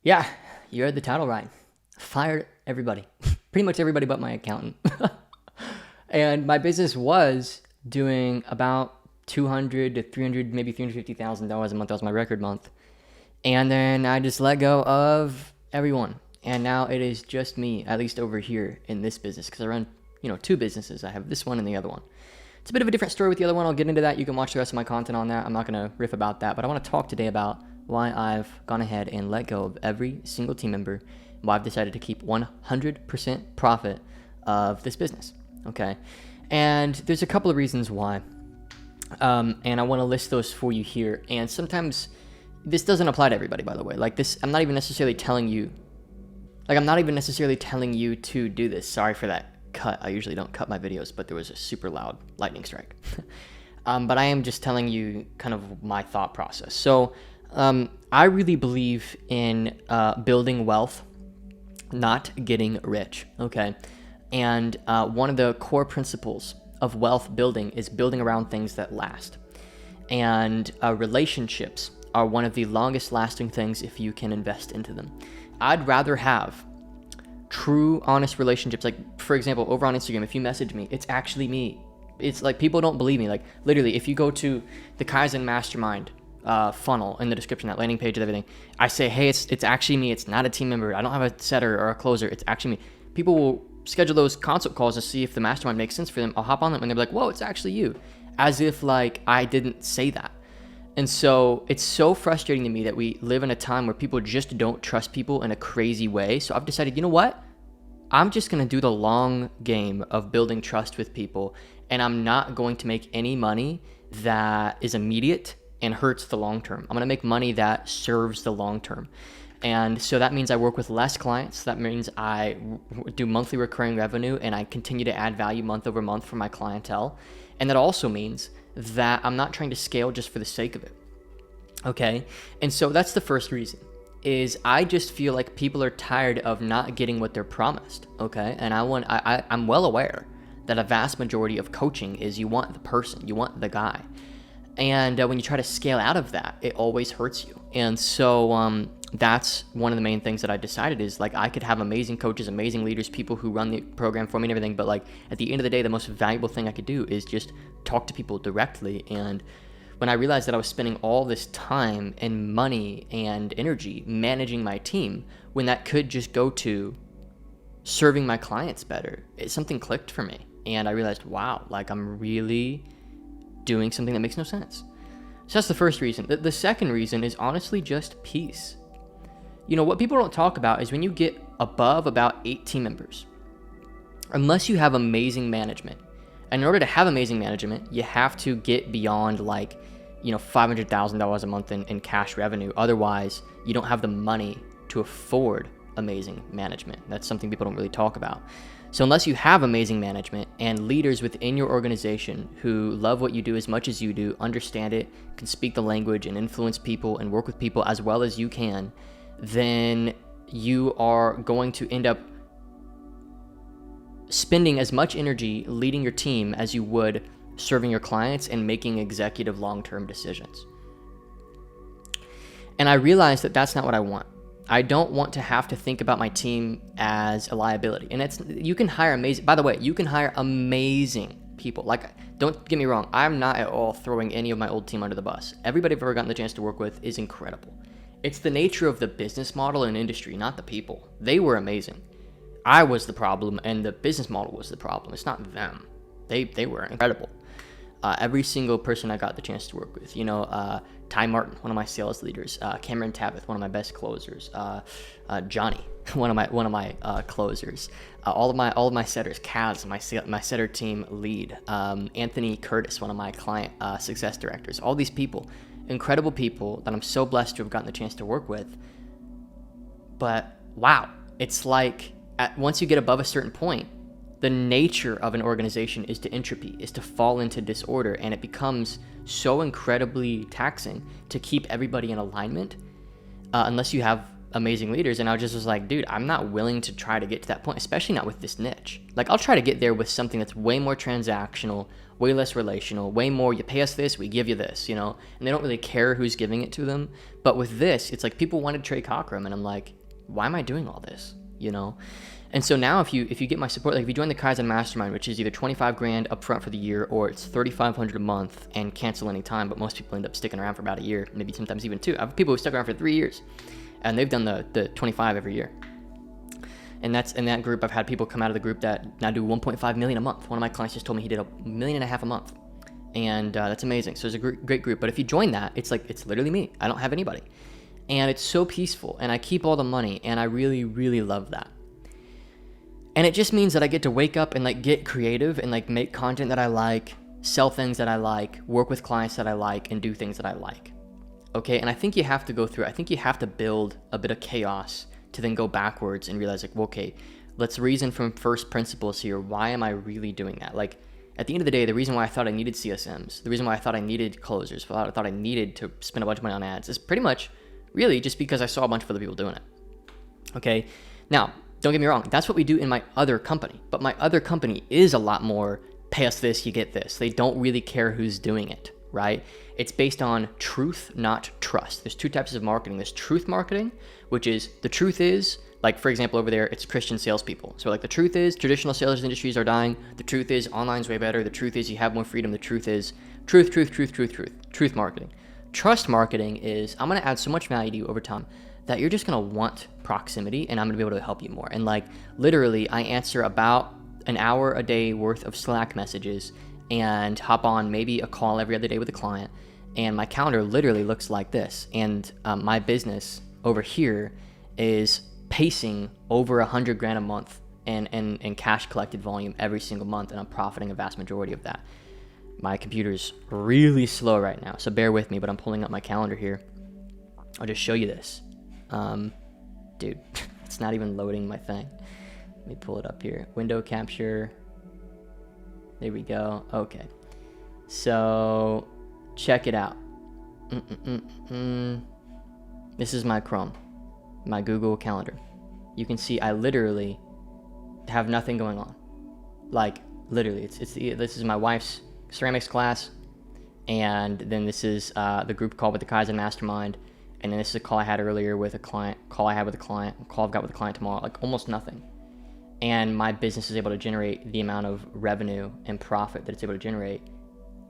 Yeah, you read the title right. Fired everybody. Pretty much everybody but my accountant. And my business was doing about 200 to 300, maybe $350,000 a month. That was my record month. And then I just let go of everyone. And now it is just me, at least over here in this business, because I run, two businesses. I have this one and the other one. It's a bit of a different story with the other one. I'll get into that. You can watch the rest of my content on that. I'm not going to riff about that, but I want to talk today about why I've gone ahead and let go of every single team member, why I've decided to keep 100% profit of this business. Okay. And there's a couple of reasons why. And I want to list those for you here. And sometimes this doesn't apply to everybody, by the way. Like this, I'm not even necessarily telling you to do this. Sorry for that cut. I usually don't cut my videos, but there was a super loud lightning strike. But I am just telling you kind of my thought process. So I really believe in building wealth, not getting rich. Okay. And one of the core principles of wealth building is building around things that last. And relationships are one of the longest lasting things if you can invest into them. I'd rather have true, honest relationships. Like, for example, over on Instagram, if you message me, it's actually me. It's like people don't believe me. Like, literally, if you go to the Kaizen Mastermind funnel in the description, that landing page and everything, I say, hey, it's actually me. It's not a team member. I don't have a setter or a closer. It's actually me. People will schedule those consult calls to see if the mastermind makes sense for them. I'll hop on them and they'll be like, whoa, it's actually you. As if like I didn't say that. And so it's so frustrating to me that we live in a time where people just don't trust people in a crazy way. So I've decided, you know what? I'm just going to do the long game of building trust with people. And I'm not going to make any money that is immediate and hurts the long term. I'm going to make money that serves the long term. And so that means I work with less clients. That means I do monthly recurring revenue and I continue to add value month over month for my clientele. And that also means that I'm not trying to scale just for the sake of it. Okay. And so that's the first reason, is I just feel like people are tired of not getting what they're promised. Okay. And I'm well aware that a vast majority of coaching is you want the person, you want the guy. And when you try to scale out of that, it always hurts you. And so that's one of the main things that I decided is like I could have amazing coaches, amazing leaders, people who run the program for me and everything. But like at the end of the day, the most valuable thing I could do is just talk to people directly. And when I realized that I was spending all this time and money and energy managing my team, when that could just go to serving my clients better, something clicked for me. And I realized, wow, like I'm really doing something that makes no sense. So that's the first reason. The second reason is honestly just peace. What people don't talk about is when you get above about 8 team members, unless you have amazing management, and in order to have amazing management, you have to get beyond like, $500,000 a month in cash revenue. Otherwise, you don't have the money to afford amazing management. That's something people don't really talk about. So unless you have amazing management and leaders within your organization who love what you do as much as you do, understand it, can speak the language and influence people and work with people as well as you can, then you are going to end up spending as much energy leading your team as you would serving your clients and making executive long-term decisions. And I realized that that's not what I want. I don't want to have to think about my team as a liability. And you can hire amazing people. Like, don't get me wrong, I'm not at all throwing any of my old team under the bus. Everybody I've ever gotten the chance to work with is incredible. It's the nature of the business model and industry, not the people. They were amazing. I was the problem and the business model was the problem. It's not them. They were incredible. Every single person I got the chance to work with, Ty Martin, one of my sales leaders, Cameron Tabith, one of my best closers, Johnny, one of my closers, all of my setters, Kaz, my setter team lead, Anthony Curtis, one of my client success directors, all these people, incredible people that I'm so blessed to have gotten the chance to work with. But wow, it's like once you get above a certain point, the nature of an organization is to entropy, is to fall into disorder, and it becomes so incredibly taxing to keep everybody in alignment unless you have amazing leaders, and I just was like, dude, I'm not willing to try to get to that point, especially not with this niche. Like, I'll try to get there with something that's way more transactional, way less relational, way more, you pay us this, we give you this, and they don't really care who's giving it to them. But with this, it's like people wanted Trey Cockrum, and I'm like, why am I doing all this, And so now if you get my support, like if you join the Kaizen Mastermind, which is either 25 grand up front for the year, or it's 3,500 a month and cancel any time, but most people end up sticking around for about a year, maybe sometimes even 2. I have people who stuck around for 3 years, and they've done the 25 every year. And that's in that group. I've had people come out of the group that now do 1.5 million a month. One of my clients just told me he did $1.5 million a month, and that's amazing. So it's a great group. But if you join that, it's literally me. I don't have anybody, and it's so peaceful, and I keep all the money, and I really, really love that. And it just means that I get to wake up and like get creative and like make content that I like, sell things that I like, work with clients that I like, and do things that I like. Okay, and I think you have to go through, I think you have to build a bit of chaos to then go backwards and realize like, well, okay, let's reason from first principles here. Why am I really doing that? Like, at the end of the day, the reason why I thought I needed CSMs, the reason why I thought I needed closers, I thought I needed to spend a bunch of money on ads is pretty much really just because I saw a bunch of other people doing it. Okay, now, don't get me wrong, that's what we do in my other company, but my other company is a lot more pay us this, you get this. They don't really care who's doing it, right? It's based on truth, not trust. There's 2 types of marketing. There's truth marketing, which is the truth is, like for example over there, it's Christian salespeople. So like the truth is traditional sales industries are dying. The truth is online's way better. The truth is you have more freedom. The truth is truth marketing. Trust marketing is I'm going to add so much value to you over time that you're just going to want proximity, and I'm going to be able to help you more. And like literally I answer about an hour a day worth of Slack messages and hop on maybe a call every other day with a client, and my calendar literally looks like this. And my business over here is pacing over 100 grand a month and cash collected volume every single month, and I'm profiting a vast majority of that. My computer's really slow right now, so bear with me, but I'm pulling up my calendar here. I'll just show you this. Dude, it's not even loading my thing. Let me pull it up here. Window capture. There we go. Okay. So, check it out. This is my Chrome, my Google Calendar. You can see I literally have nothing going on. Like, literally, this is my wife's ceramics class, and then this is the group call with the Kaizen Mastermind, and then this is a call I had earlier with a client, call I've got with a client tomorrow, like almost nothing. And my business is able to generate the amount of revenue and profit that it's able to generate.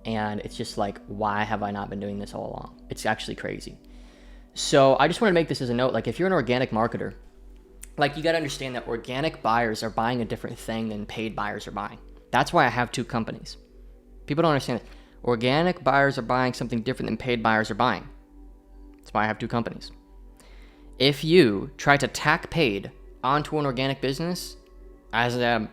And it's just like, why have I not been doing this all along? It's actually crazy. So I just want to make this as a note, like if you're an organic marketer, like you got to understand that organic buyers are buying a different thing than paid buyers are buying. That's why I have 2 companies. People don't understand it. Organic buyers are buying something different than paid buyers are buying. That's why I have 2 companies. If you try to tack paid onto an organic business, as a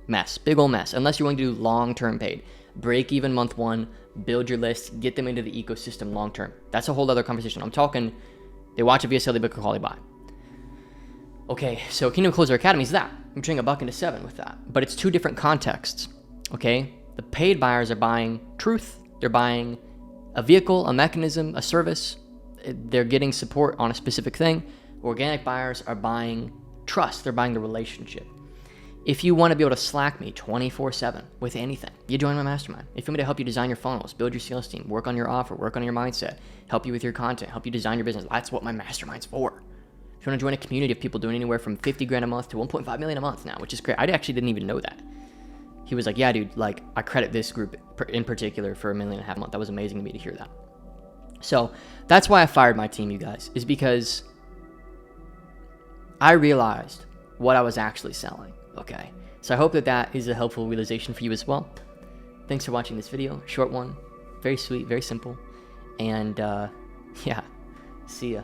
mess, big old mess, unless you're willing to do long-term paid. Break even month 1, build your list, get them into the ecosystem long-term. That's a whole other conversation. I'm talking, they watch a VSL, they book a call, they buy. Okay, so Kingdom Closer Academy is that. I'm turning $1 into $7 with that. But it's 2 different contexts, okay? The paid buyers are buying truth. They're buying a vehicle, a mechanism, a service. They're getting support on a specific thing. Organic buyers are buying trust. They're buying the relationship. If you want to be able to Slack me 24/7 with anything, you join my mastermind. If you want me to help you design your funnels, build your sales team, work on your offer, work on your mindset, help you with your content, help you design your business, that's what my mastermind's for. If you want to join a community of people doing anywhere from 50 grand a month to 1.5 million a month now, which is great. I actually didn't even know that. He was like, yeah, dude, like I credit this group in particular for $1.5 million a month. That was amazing to me to hear that. So that's why I fired my team, you guys, is because I realized what I was actually selling. Okay, so I hope that is a helpful realization for you as well. Thanks for watching this video. Short one, very sweet, very simple. And yeah, see ya.